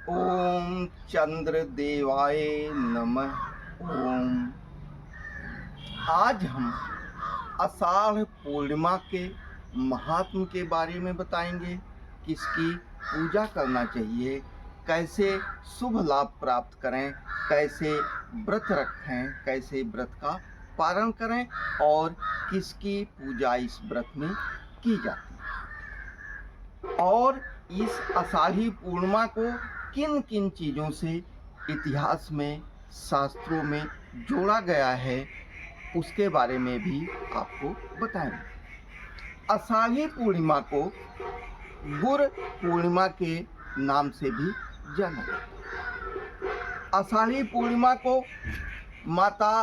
ओम चंद्र देवाय नमः। ओम। आज हम आषाढ़ पूर्णिमा के महात्म के बारे में बताएंगे। किसकी पूजा करना चाहिए, कैसे शुभ लाभ प्राप्त करें, कैसे व्रत रखें, कैसे व्रत का पारण करें और किसकी पूजा इस व्रत में की जाती है और इस आषाढ़ी पूर्णिमा को किन किन चीज़ों से इतिहास में, शास्त्रों में जोड़ा गया है, उसके बारे में भी आपको बताएंगे। आषाढ़ी पूर्णिमा को गुरु पूर्णिमा के नाम से भी जाना जाता है। आषाढ़ी पूर्णिमा को माता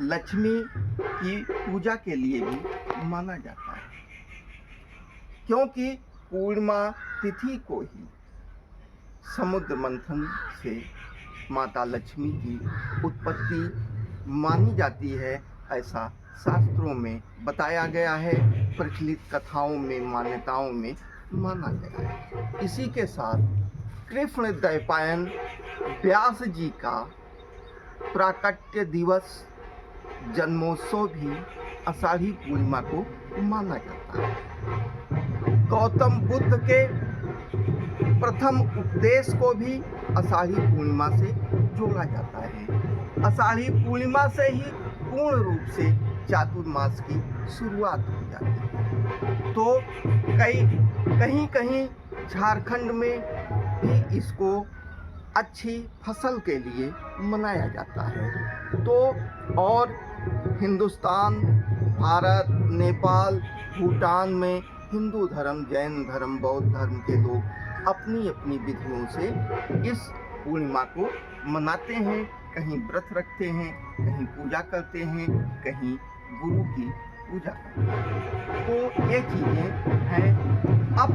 लक्ष्मी की पूजा के लिए भी माना जाता है, क्योंकि पूर्णिमा तिथि को ही समुद्र मंथन से माता लक्ष्मी की उत्पत्ति मानी जाती है। ऐसा शास्त्रों में बताया गया है, प्रचलित कथाओं में, मान्यताओं में माना गया है। इसी के साथ कृष्ण द्वैपायन व्यास जी का प्राकट्य दिवस, जन्मोत्सव भी आषाढ़ी पूर्णिमा को माना जाता है। गौतम बुद्ध के प्रथम उपदेश को भी आषाढ़ी पूर्णिमा से जोड़ा जाता है। आषाढ़ी पूर्णिमा से ही पूर्ण रूप से चातुर्मास की शुरुआत हो जाती है। तो कहीं कहीं झारखंड में भी इसको अच्छी फसल के लिए मनाया जाता है। तो और हिंदुस्तान, भारत, नेपाल, भूटान में हिंदू धर्म, जैन धर्म, बौद्ध धर्म के लोग अपनी अपनी विधियों से इस पूर्णिमा को मनाते हैं। कहीं व्रत रखते हैं, कहीं पूजा करते हैं, कहीं गुरु की पूजा करते हैं। तो ये चीज़ें हैं। अब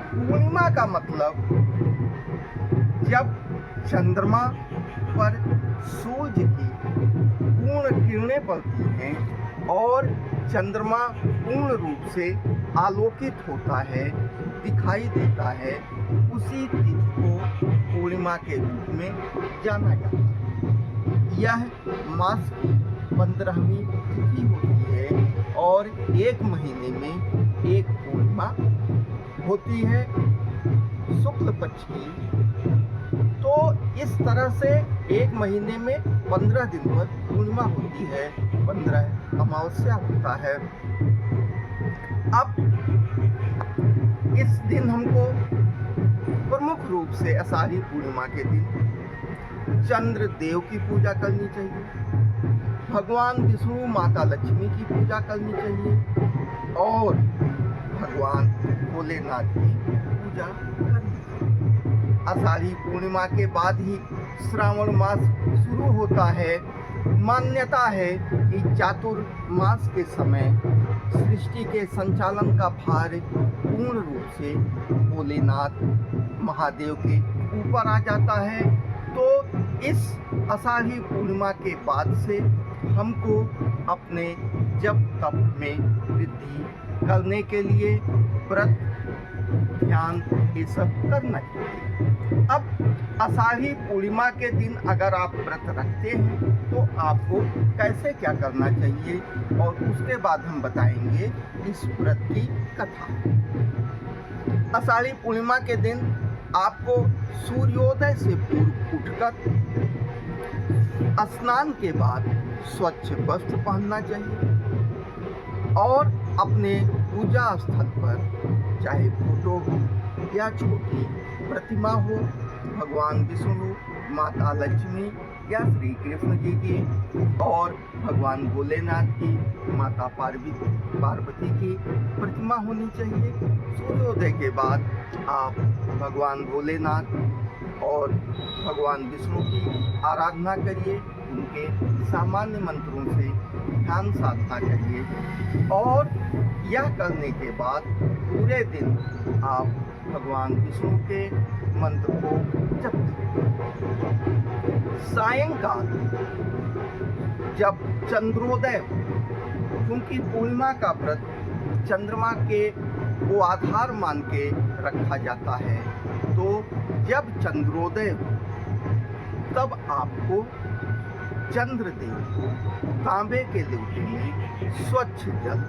पूर्णिमा का मतलब जब चंद्रमा पर सूर्य की पूर्ण किरणें पड़ती हैं और चंद्रमा पूर्ण रूप से आलोकित होता है, दिखाई देता है, उसी तिथि को पूर्णिमा के रूप में जाना जाता है। यह मास की 15वीं तिथि होती है और एक महीने में एक पूर्णिमा होती है, शुक्ल पक्ष की। तो इस तरह से एक महीने में 15 दिन पर पूर्णिमा होती है, 15 अमावस्या होता है। अब इस दिन हमको प्रमुख रूप से आषाढ़ी पूर्णिमा के दिन चंद्र देव की पूजा करनी चाहिए, भगवान विष्णु, माता लक्ष्मी की पूजा करनी चाहिए और भगवान भोलेनाथ की पूजा करनी चाहिए। आषाढ़ी पूर्णिमा के बाद ही श्रावण मास शुरू होता है। मान्यता है कि चातुर्मास के समय सृष्टि के संचालन का भार पूर्ण रूप से भोलेनाथ महादेव के ऊपर आ जाता है। तो इस आषाढ़ी पूर्णिमा के बाद से हमको अपने जप तप में वृद्धि करने के लिए व्रत, ध्यान, ये सब करना चाहिए। अब आषाढ़ी पूर्णिमा के दिन अगर आप व्रत रखते हैं तो आपको कैसे क्या करना चाहिए और उसके बाद हम बताएंगे इस व्रत की कथा। आषाढ़ी पूर्णिमा के दिन आपको सूर्योदय से पूर्व उठकर स्नान के बाद स्वच्छ वस्त्र पहनना चाहिए और अपने पूजा स्थल पर चाहे फोटो हो या छोटी प्रतिमा हो, भगवान विष्णु, माता लक्ष्मी या श्री कृष्ण जी की और भगवान भोलेनाथ की, माता पार्वती की प्रतिमा होनी चाहिए। सूर्योदय के बाद आप भगवान भोलेनाथ और भगवान विष्णु की आराधना करिए, उनके सामान्य मंत्रों से ध्यान साधना करिए और यह करने के बाद पूरे दिन आप भगवान विष्णु के मंत्र को जपते। सायंकाल जब चंद्रोदय हो, क्योंकि पूर्णिमा का व्रत चंद्रमा के को आधार मान के रखा जाता है, तो जब चंद्रोदय हो तब आपको चंद्रदेव को तांबे के लोटे में स्वच्छ जल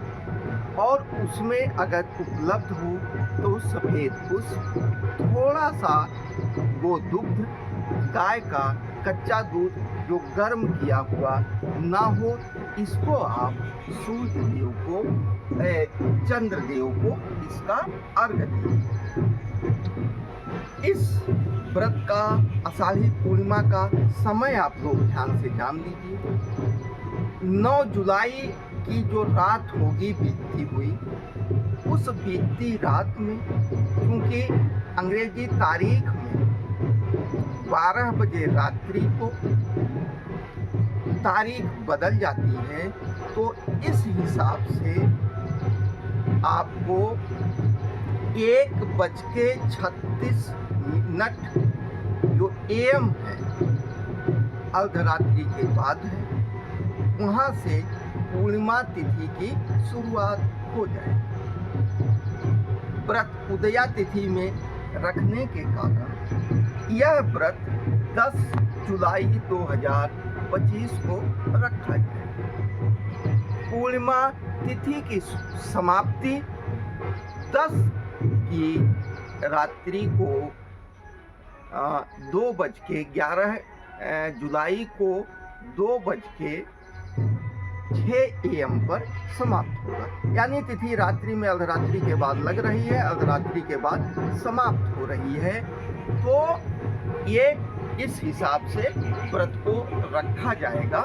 और उसमें अगर उपलब्ध हो तो सफेद पुष्प, थोड़ा सा गोदुग्ध, गाय का कच्चा दूध जो गर्म किया हुआ ना हो, इसको आप सूर्य देव को, चंद्रदेव को इसका अर्घ्य दें। इस व्रत का, आषाढ़ी पूर्णिमा का समय आप लोग ध्यान से जान लीजिए। 9 जुलाई की जो रात होगी बीतती हुई, उस बीतती रात में क्योंकि अंग्रेजी तारीख में 12 बजे रात्रि को तारीख बदल जाती है, तो इस हिसाब से आपको 1:36 जो AM है, अर्धरात्रि के बाद है, वहाँ से पूर्णिमा तिथि की शुरुआत हो जाए। व्रत उदया तिथि में रखने के कारण यह व्रत 10 जुलाई 2025 को रखा जाए। पूर्णिमा तिथि की समाप्ति 10 की रात्रि को 2:11 जुलाई को 2:06 AM पर समाप्त होगा। यानी तिथि रात्रि में अर्धरात्रि के बाद लग रही है, अर्धरात्रि के बाद समाप्त हो रही है। तो ये इस हिसाब से व्रत को रखा जाएगा।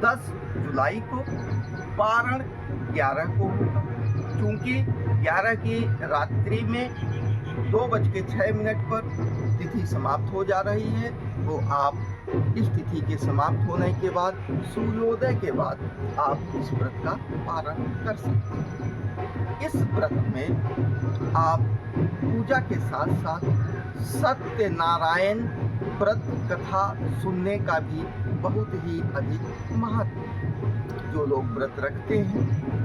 10 जुलाई को, पारण 11 को होगा। चूंकि 11 की रात्रि में 2:06 पर तिथि समाप्त हो जा रही है, तो आप इस तिथि के समाप्त होने के बाद, सूर्योदय के बाद आप इस व्रत का पारण कर सकते हैं। इस व्रत में आप पूजा के साथ साथ सत्यनारायण व्रत कथा सुनने का भी बहुत ही अधिक महत्व है। जो लोग व्रत रखते हैं,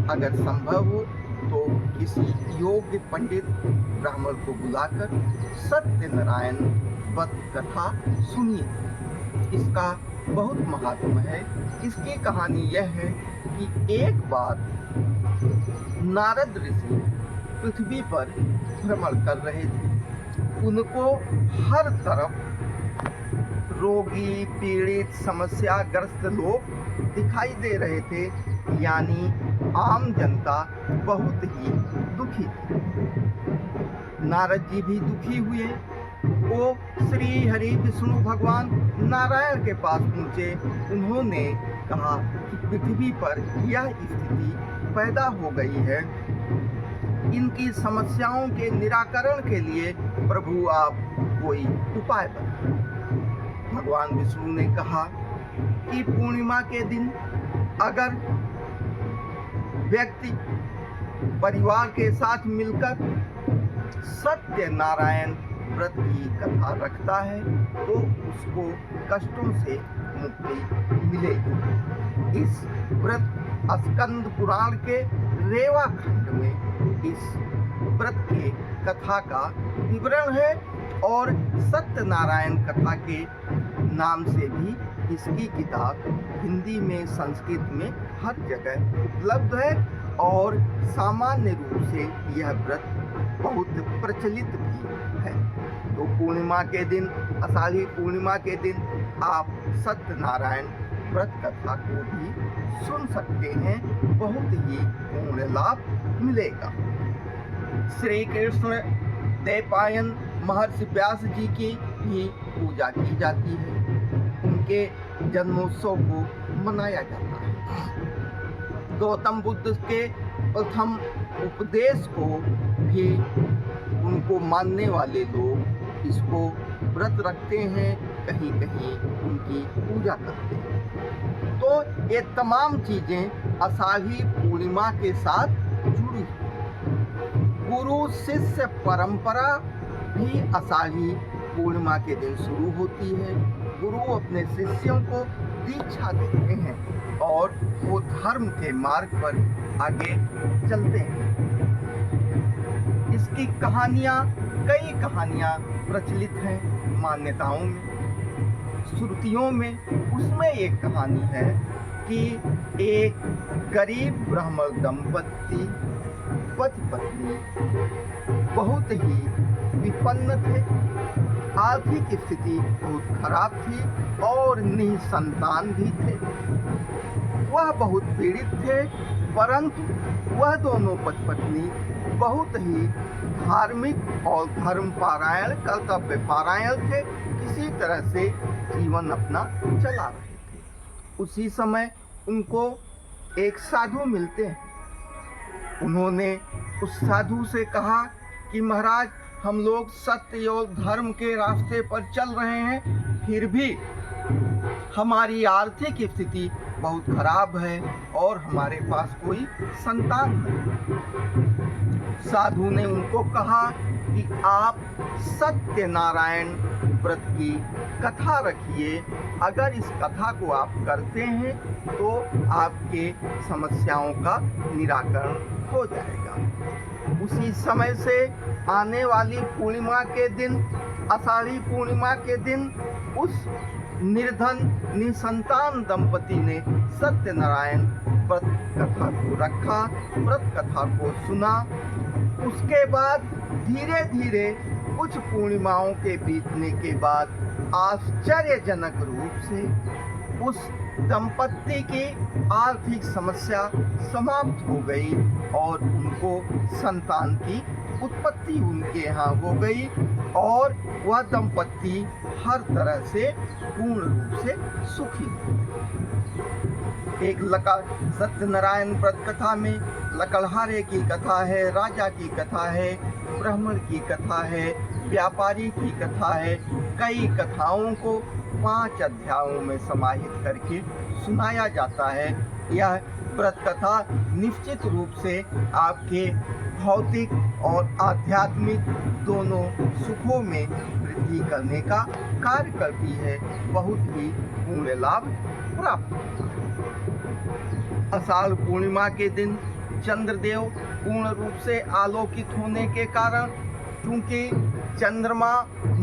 अगर संभव हो तो किसी योग्य पंडित ब्राह्मण को बुलाकर सत्यनारायण व्रत कथा सुनिए। इसका बहुत महत्व है। इसकी कहानी यह है कि एक बार नारद ऋषि पृथ्वी पर भ्रमण कर रहे थे। उनको हर तरफ रोगी, पीड़ित, समस्याग्रस्त लोग दिखाई दे रहे थे, यानी आम जनता बहुत ही दुखी थी। नारद जी भी दुखी हुए। वो श्री हरि विष्णु भगवान नारायण के पास पहुँचे। उन्होंने कहा कि पृथ्वी पर यह स्थिति पैदा हो गई है, इनकी समस्याओं के निराकरण के लिए प्रभु आप कोई उपाय बताएं। भगवान विष्णु ने कहा कि पूर्णिमा के दिन अगर व्यक्ति परिवार के साथ मिलकर सत्यनारायण व्रत की कथा रखता है तो उसको कष्टों से मुक्ति मिलेगी। इस व्रत स्कंद पुराण के रेवा खंड में इस व्रत के कथा का विवरण है और सत्यनारायण कथा के नाम से भी इसकी किताब हिंदी में, संस्कृत में हर जगह उपलब्ध है और सामान्य रूप से यह व्रत बहुत प्रचलित भी है। तो पूर्णिमा के दिन, आषाढ़ी पूर्णिमा के दिन आप सत्यनारायण व्रत कथा को भी सुन सकते हैं। बहुत ही पूर्ण लाभ मिलेगा। श्री कृष्ण द्वैपायन महर्षि व्यास जी की भी पूजा की जाती है। उनके जन्मोत्सव को मनाया जाता है। गौतम बुद्ध के प्रथम उपदेश को भी उनको मानने वाले लोग इसको व्रत रखते हैं, कहीं कहीं उनकी पूजा करते हैं। तो ये तमाम चीजें आषाढ़ी पूर्णिमा के साथ जुड़ी हैं। गुरु शिष्य परंपरा भी आषाढ़ी पूर्णिमा के दिन शुरू होती है। गुरु अपने शिष्यों को दीक्षा देते हैं और वो धर्म के मार्ग पर आगे चलते हैं। इस उसकी कहानियाँ, कई कहानियाँ प्रचलित हैं मान्यताओं में, श्रुतियों में। उसमें एक कहानी है कि एक गरीब ब्राह्मण दंपति पति पत्नी बहुत ही विपन्न थे, आर्थिक स्थिति बहुत खराब थी और निसंतान भी थे। वह बहुत पीड़ित थे, परंतु वह दोनों पति पत्नी बहुत ही धार्मिक और धर्मपरायण, कर्तव्य पारायण थे, किसी तरह से जीवन अपना चला रहे थे। उसी समय उनको एक साधु मिलते हैं। उन्होंने उस साधु से कहा कि महाराज, हम लोग सत्य और धर्म के रास्ते पर चल रहे हैं, फिर भी हमारी आर्थिक स्थिति बहुत खराब है और हमारे पास कोई संतान नहीं। साधु ने उनको कहा कि आप सत्यनारायण व्रत की कथा रखिए, अगर इस कथा को आप करते हैं तो आपके समस्याओं का निराकरण हो जाएगा। उसी समय से आने वाली पूर्णिमा के दिन, आषाढ़ी पूर्णिमा के दिन, उस निर्धन निसंतान दंपति ने सत्यनारायण व्रत कथा को रखा, व्रत कथा को सुना। उसके बाद धीरे धीरे कुछ पूर्णिमाओं के बीतने के बाद आश्चर्यजनक रूप से उस दंपति की आर्थिक समस्या समाप्त हो गई और उनको संतान की उत्पत्ति उनके यहाँ हो गई और वह दंपति हर तरह से पूर्ण रूप से सुखी हुए। एक सत्यनारायण व्रत कथा में लकड़हारे की कथा है, राजा की कथा है, ब्राह्मण की कथा है, व्यापारी की कथा है। कई कथाओं को 5 अध्यायों में समाहित करके सुनाया जाता है। यह व्रत कथा निश्चित रूप से आपके भौतिक और आध्यात्मिक दोनों सुखों में वृद्धि करने का कार्य करती है, बहुत ही पूर्ण लाभ प्राप्त होता है। आषाढ़ पूर्णिमा के दिन चंद्रदेव पूर्ण रूप से आलोकित होने के कारण, क्योंकि चंद्रमा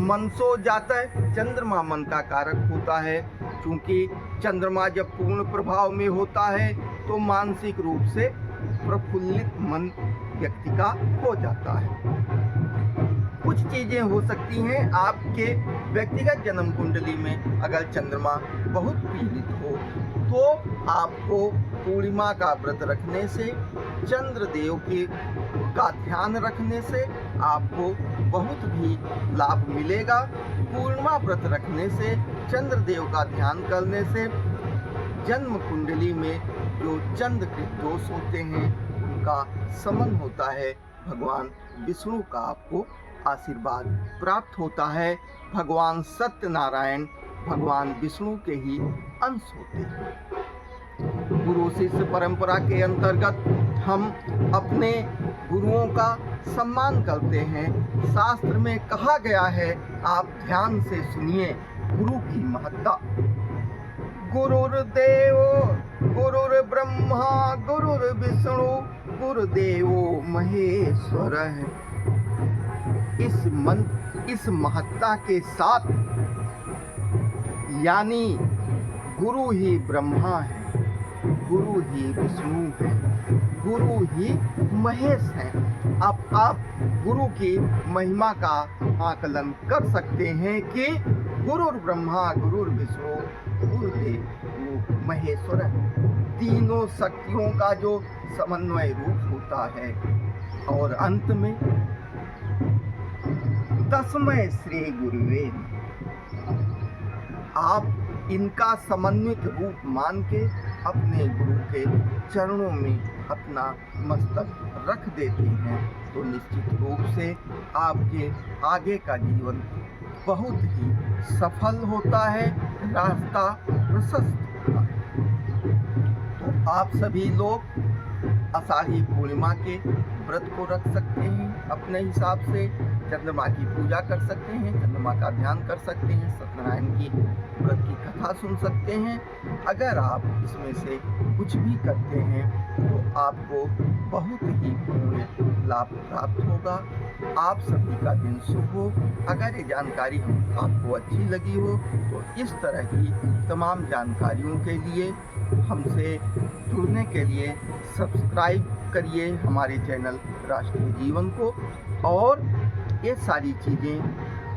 मन सो जाता है, चंद्रमा मन का कारक होता है, क्योंकि चंद्रमा जब पूर्ण प्रभाव में होता है तो मानसिक रूप से प्रफुल्लित मन व्यक्ति का हो जाता है। कुछ चीजें हो सकती हैं आपके व्यक्तिगत जन्म कुंडली में, अगर चंद्रमा बहुत पीड़ित हो तो आपको पूर्णिमा का व्रत रखने से, चंद्रदेव का ध्यान रखने से आपको बहुत भी लाभ मिलेगा। पूर्णिमा व्रत रखने से, चंद्रदेव का ध्यान करने से जन्म कुंडली में जो चंद्रकृत दोष होते हैं उनका शमन होता है। भगवान विष्णु का आपको आशीर्वाद प्राप्त होता है। भगवान सत्यनारायण भगवान विष्णु के ही अंश होते हैं। गुरु शिष्य परंपरा के अंतर्गत हम अपने गुरुओं का सम्मान करते हैं। शास्त्र में कहा गया है, आप ध्यान से सुनिए गुरु की महत्ता। गुरुर्देव गुरुर्ब्रह्मा गुरुर्विष्णु गुरुदेवो महेश्वर। इस महत्ता के साथ, यानी गुरु ही ब्रह्मा है, गुरु ही विष्णु है, गुरु ही महेश है। अब आप गुरु की महिमा का आकलन कर सकते हैं कि गुरुर ब्रह्मा गुरुर विष्णु गुरुदेव महेश्वर, तीनों शक्तियों का जो समन्वय रूप होता है। और अंत में तस्मै श्री गुरुवे, आप इनका समन्वित रूप मान के अपने गुरु के चरणों में अपना मस्तक रख देते हैं तो निश्चित रूप से आपके आगे का जीवन बहुत ही सफल होता है, रास्ता प्रशस्त होता है। तो आप सभी लोग आषाढ़ी पूर्णिमा के व्रत को रख सकते हैं अपने हिसाब से। चंद्रमा की पूजा कर सकते हैं, चंद्रमा का ध्यान कर सकते हैं, सत्यनारायण की व्रत की कथा सुन सकते हैं। अगर आप इसमें से कुछ भी करते हैं तो आपको बहुत ही पुण्य लाभ प्राप्त होगा। आप सभी का दिन शुभ हो। अगर ये जानकारी आपको अच्छी लगी हो तो इस तरह की तमाम जानकारियों के लिए हमसे जुड़ने के लिए सब्सक्राइब करिए हमारे चैनल राष्ट्रीय जीवन को। और ये सारी चीज़ें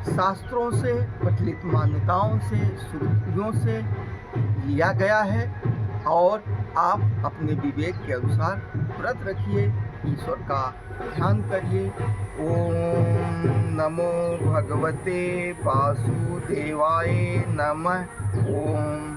शास्त्रों से, प्रचलित मान्यताओं से, श्रुतियों से लिया गया है और आप अपने विवेक के अनुसार व्रत रखिए, ईश्वर का ध्यान करिए। ओम नमो भगवते वासुदेवाय नमः। ओम